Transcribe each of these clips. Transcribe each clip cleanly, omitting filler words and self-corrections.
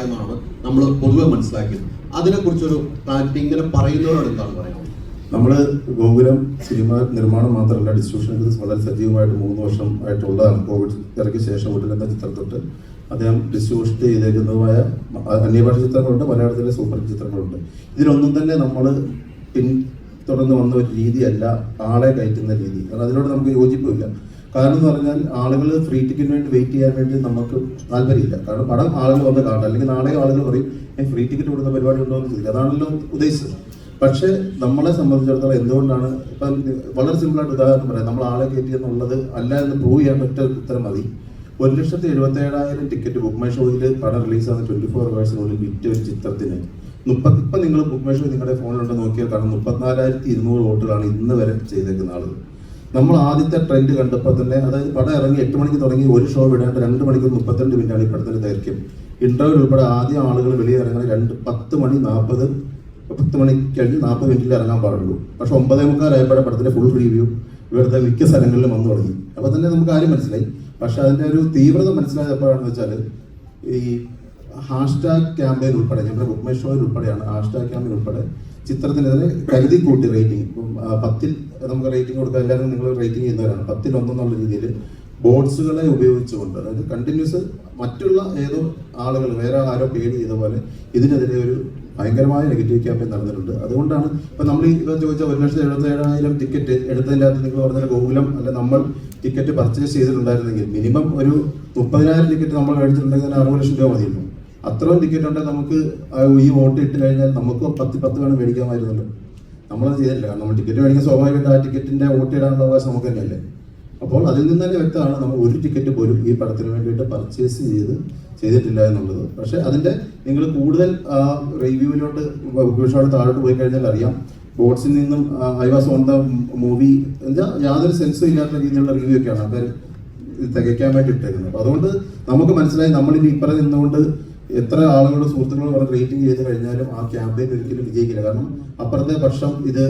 എന്നാണ് നമ്മൾ പൊതുവെ മനസ്സിലാക്കിയത്. അതിനെക്കുറിച്ചൊരു ക്ലാരിറ്റി ഇങ്ങനെ പറയുന്നവരോട് എന്താണ് പറയാം? നമ്മൾ ഗോകുലം സിനിമ നിർമ്മാണം മാത്രമല്ല, ഡിസ്ട്രിബ്യൂഷൻ വളരെ സജീവമായിട്ട് 3 വർഷം ആയിട്ടുള്ളതാണ്. കോവിഡ് ഇറക്കിയ ശേഷം ഒടുവിൽ എന്ന ചിത്രം തൊട്ട് അദ്ദേഹം ഡിസ്ട്രിബ്യൂഷൻ ചെയ്തേക്കുന്നതുമായ അന്യഭാഷ ചിത്രങ്ങളുണ്ട്, മലയാളത്തിലെ സൂപ്പർ ചിത്രങ്ങളുണ്ട്. ഇതിലൊന്നും തന്നെ നമ്മൾ പിന്തുടർന്ന് വന്ന ഒരു രീതിയല്ല ആളെ കയറ്റുന്ന രീതി. കാരണം അതിനോട് നമുക്ക് യോജിപ്പില്ല. കാരണം എന്ന് പറഞ്ഞാൽ ആളുകൾ ഫ്രീ ടിക്കറ്റിന് വേണ്ടി വെയിറ്റ് ചെയ്യാൻ വേണ്ടി നമുക്ക് താല്പര്യമില്ല. കാരണം പടം ആളുകൾ വന്ന് കാണാം, അല്ലെങ്കിൽ നാളെ ആളുകൾ പറയും ഫ്രീ ടിക്കറ്റ് കൊടുക്കുന്ന പരിപാടി ഉണ്ടോ എന്ന് ചോദിക്കുക. അതാണല്ലോ ഉദ്ദേശിച്ചത്. പക്ഷേ നമ്മളെ സംബന്ധിച്ചിടത്തോളം എന്തുകൊണ്ടാണ് ഇപ്പം വളരെ സിമ്പിളായിട്ട് ഉദാഹരണം പറയാം, നമ്മൾ ആളെ കയറ്റി എന്നുള്ളത് അല്ല എന്ന് പ്രൂവ് ചെയ്യാൻ ഒറ്റ ഉത്തരം മതി. 1,77,000 ടിക്കറ്റ് ബുക്ക് മൈ ഷോയിൽ പടം റിലീസാകുന്ന 24 ഹവേഴ്സിനുള്ളിൽ വിറ്റ ഒരു ചിത്രത്തിന് ഇപ്പം നിങ്ങൾ ബുക്ക് മൈ ഷോ നിങ്ങളുടെ ഫോണിലുണ്ട് നോക്കിയാൽ കാരണം 34,200 വോട്ടുകളാണ് ഇന്ന് വരെ ചെയ്തേക്കുന്ന ആളുകൾ. നമ്മൾ ആദ്യത്തെ ട്രെൻഡ് കണ്ടപ്പോൾ തന്നെ, അതായത് പടം ഇറങ്ങി 8 മണിക്ക് തുടങ്ങി ഒരു ഷോ വിടാണ്ട് 2 മണിക്കൂർ 32 മിനിറ്റാണ് ഈ പടത്തിന്റെ ദൈർഘ്യം. ഇന്റർവ്യൂ ഉൾപ്പെടെ ആദ്യം ആളുകൾ വെളിയിറങ്ങുന്നത് 10 മണി കഴിഞ്ഞ് 40 മിനിറ്റിൽ ഇറങ്ങാൻ പാടുള്ളൂ. പക്ഷെ 9:45 ആയപ്പോഴേ പടത്തിന്റെ ഫുൾ റിവ്യൂ ഇവിടുത്തെ മിക്ക സ്ഥലങ്ങളിലും വന്നു തുടങ്ങി. അപ്പോൾ തന്നെ നമുക്ക് കാര്യം മനസ്സിലായി. പക്ഷെ അതിന്റെ ഒരു തീവ്രത മനസ്സിലായത് എപ്പോഴാണെന്ന് വെച്ചാൽ ഈ #, ക്യാമ്പയിൻ ഉൾപ്പെടെ, ഞങ്ങളുടെ ബുക്ക് മൈ ഷോയിൽ ഉൾപ്പെടെയാണ് #, ക്യാമ്പയിൻ ഉൾപ്പെടെ ചിത്രത്തിനെതിരെ കരുതി കൂട്ടി റേറ്റിംഗ്. 10-ൽ നമുക്ക് റേറ്റിംഗ് കൊടുക്കുക, എല്ലാവരും നിങ്ങൾ റേറ്റിംഗ് ചെയ്യുന്നവരാണ്. 10-ൽ 1 എന്നുള്ള രീതിയിൽ ബോർഡ്സുകളെ ഉപയോഗിച്ചുകൊണ്ട്, അതായത് കണ്ടിന്യൂസ് മറ്റുള്ള ഏതോ ആളുകൾ വേറെ ആരോ പേര് ചെയ്ത പോലെ ഇതിനെതിരെ ഒരു ഭയങ്കരമായ നെഗറ്റീവ് ക്യാമ്പയിൻ നടന്നിട്ടുണ്ട്. അതുകൊണ്ടാണ് ഇപ്പം നമ്മൾ ഇപ്പം ചോദിച്ചാൽ 1,77,000 ടിക്കറ്റ് എടുത്തതിൻ്റെ അകത്ത് നിങ്ങൾ പറഞ്ഞ ഗോകുലം അല്ല നമ്മൾ ടിക്കറ്റ് പർച്ചേസ് ചെയ്തിട്ടുണ്ടായിരുന്നെങ്കിൽ മിനിമം ഒരു 30,000 ടിക്കറ്റ് നമ്മൾ മേടിച്ചിട്ടുണ്ടെങ്കിൽ 60 ലക്ഷം രൂപ മതിയല്ലോ. അത്രയും ടിക്കറ്റ് ഉണ്ടെങ്കിൽ നമുക്ക് ഈ വോട്ട് ഇട്ട് കഴിഞ്ഞാൽ നമുക്ക് 10 വേണം മേടിക്കാമായിരുന്നല്ലോ. നമ്മളത് ചെയ്തില്ല. കാരണം നമ്മൾ ടിക്കറ്റ് മേടിക്കാൻ സ്വാഭാവികമായിട്ട് ആ ടിക്കറ്റിന്റെ വോട്ട് ഇടാനുള്ള അവകാശം നമുക്ക് തന്നെയല്ലേ. അപ്പോൾ അതിൽ നിന്ന് തന്നെ വ്യക്തമാണ് നമ്മൾ ഒരു ടിക്കറ്റ് പോലും ഈ പടത്തിന് വേണ്ടിയിട്ട് പർച്ചേസ് ചെയ്തിട്ടില്ല എന്നുള്ളത്. പക്ഷെ അതിന്റെ നിങ്ങൾ കൂടുതൽ റിവ്യൂവിലോട്ട് ഷോയുടെ താഴോട്ട് പോയി കഴിഞ്ഞാൽ അറിയാം, ബോർഡ്സിൽ നിന്നും I was on the movie എന്താ യാതൊരു സെൻസും ഇല്ലാത്ത രീതിയിലുള്ള റിവ്യൂ ഒക്കെയാണ് അവർ തികയ്ക്കാൻ വേണ്ടി ഇട്ടേക്കുന്നത്. അപ്പോൾ അതുകൊണ്ട് നമുക്ക് മനസ്സിലായി നമ്മളിനി ഇപ്പറ നിന്നുകൊണ്ട് എത്ര ആളുകളുടെ സുഹൃത്തുക്കൾ പറഞ്ഞ് റേറ്റിംഗ് ചെയ്ത് കഴിഞ്ഞാലും ആ ക്യാമ്പയിൻ ഒരിക്കലും വിജയിക്കില്ല. കാരണം അപ്പുറത്തെ പക്ഷം ഇത്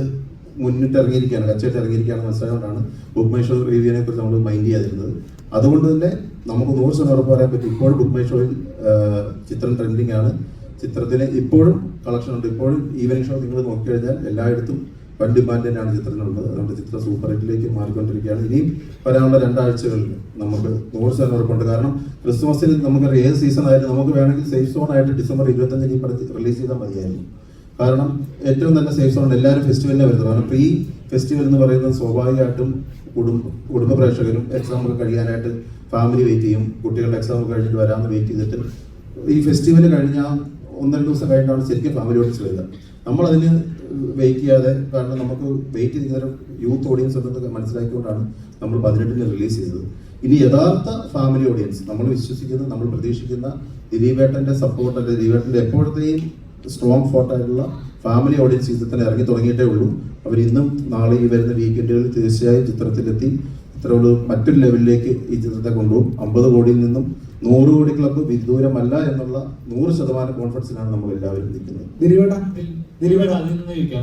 മുന്നിട്ട് ഇറങ്ങിയിരിക്കുകയാണ്, കച്ചവടം ഇറങ്ങിയിരിക്കുകയാണ് മനസ്സിലായതുകൊണ്ടാണ് ബുക്ക് മൈ ഷോ റിവ്യൂവിനെ കുറിച്ച് നമ്മൾ മൈൻഡ് ചെയ്യാതിരുന്നത്. അതുകൊണ്ട് തന്നെ നമുക്ക് 100% ഉറപ്പ് പറയാൻ പറ്റും, ഇപ്പോഴും ബുക്ക് മൈ ഷോയിൽ ചിത്രം ട്രെൻഡിങ് ആണ്. ചിത്രത്തിന് ഇപ്പോഴും കളക്ഷൻ ഉണ്ട്. ഇപ്പോഴും ഈവനിങ് ഷോ നിങ്ങൾ നോക്കിക്കഴിഞ്ഞാൽ എല്ലായിടത്തും വൺ ഡിമാൻഡ് തന്നെയാണ് ചിത്രത്തിനുള്ളത്. നമ്മുടെ ചിത്രം സൂപ്പർ ഹിറ്റിലേക്ക് മാറിക്കൊണ്ടിരിക്കുകയാണ്. ഇനിയും വരാനുള്ള 2 ആഴ്ചകളിൽ നമുക്ക് 100% ഉറപ്പുണ്ട്. കാരണം ക്രിസ്മസിൽ നമുക്ക് ഏത് സീസൺ ആയാലും നമുക്ക് വേണമെങ്കിൽ സേഫ് സോൺ ആയിട്ട് ഡിസംബർ 25 ഈ പടത്തിൽ റിലീസ് ചെയ്താൽ മതിയായിരുന്നു. കാരണം ഏറ്റവും നല്ല സേഫ് സോൺ എല്ലാവരും ഫെസ്റ്റിവലിനെ വരുന്നത്. കാരണം പ്രീ ഫെസ്റ്റിവൽ എന്ന് പറയുന്നത് സ്വാഭാവികമായിട്ടും കുടുംബ പ്രേക്ഷകരും എക്സാം ഒക്കെ കഴിയാനായിട്ട് ഫാമിലി വെയിറ്റ് ചെയ്യും. കുട്ടികളുടെ എക്സാം ഒക്കെ കഴിഞ്ഞിട്ട് വരാമെന്ന് വെയിറ്റ് ചെയ്തിട്ട് ഈ ഫെസ്റ്റിവൽ കഴിഞ്ഞാൽ 1-2 ദിവസം കഴിഞ്ഞിട്ടാണ് ശരിക്കും ഫാമിലി ഓഡിയൻസ് വരിക. നമ്മളതിന് വെയിറ്റ് ചെയ്യാതെ, കാരണം നമുക്ക് വെയിറ്റ് ചെയ്യുന്ന യൂത്ത് ഓഡിയൻസ് ഉണ്ടെന്ന് മനസ്സിലാക്കിക്കൊണ്ടാണ് നമ്മൾ 18-ന് റിലീസ് ചെയ്തത്. ഇനി യഥാർത്ഥ ഫാമിലി ഓഡിയൻസ്, നമ്മൾ വിശ്വസിക്കുന്ന, നമ്മൾ പ്രതീക്ഷിക്കുന്ന ദിലീപേട്ടൻ്റെ സപ്പോർട്ട്, അല്ലെങ്കിൽ ദിലീപേട്ടൻ്റെ എപ്പോഴത്തെയും സ്ട്രോങ് ഫോർട്ടായിട്ടുള്ള ഫാമിലി ഓഡിയൻസ് ചിത്രത്തിന് ഇറങ്ങി തുടങ്ങിയിട്ടേ ഉള്ളൂ. അവർ ഇന്നും നാളെ ഈ വരുന്ന വീക്കെൻഡുകളിൽ തീർച്ചയായും ചിത്രത്തിലെത്തി ഇത്രയുള്ള മറ്റൊരു ലെവലിലേക്ക് ഈ ചിത്രത്തെ കൊണ്ടുപോകും. 50 കോടിയിൽ നിന്നും 100 കോടി ക്ലബ്ബ് വിദൂരമല്ല എന്നുള്ള 100% കോൺഫിഡൻസിലാണ് നമ്മൾ എല്ലാവരും ഇരിക്കുന്നത്.